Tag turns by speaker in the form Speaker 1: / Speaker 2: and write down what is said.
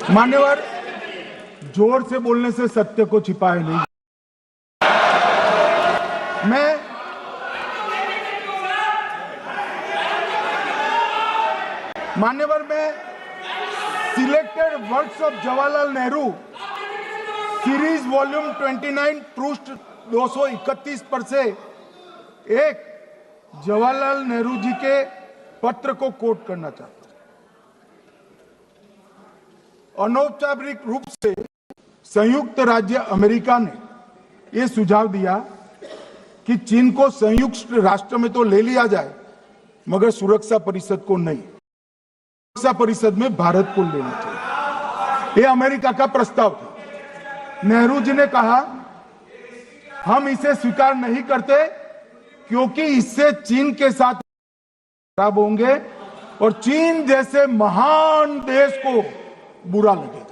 Speaker 1: मान्यवर, जोर से बोलने से सत्य को छिपाए नहीं। मान्यवर, मैं selected works of Jawaharlal Nehru series volume 29 पृष्ठ 231 पर से एक जवाहरलाल नेहरू जी के पत्र को कोट करना चाहता हूं। अनौपचारिक रूप से संयुक्त राज्य अमेरिका ने यह सुझाव दिया कि चीन को संयुक्त राष्ट्र में तो ले लिया जाए, मगर सुरक्षा परिषद को नहीं। सुरक्षा परिषद में भारत को लेना चाहिए, यह अमेरिका का प्रस्ताव था। नेहरू जी ने कहा, हम इसे स्वीकार नहीं करते क्योंकि इससे चीन के साथ खराब होंगे और चीन जैसे महान देश को बुरा लगेगा।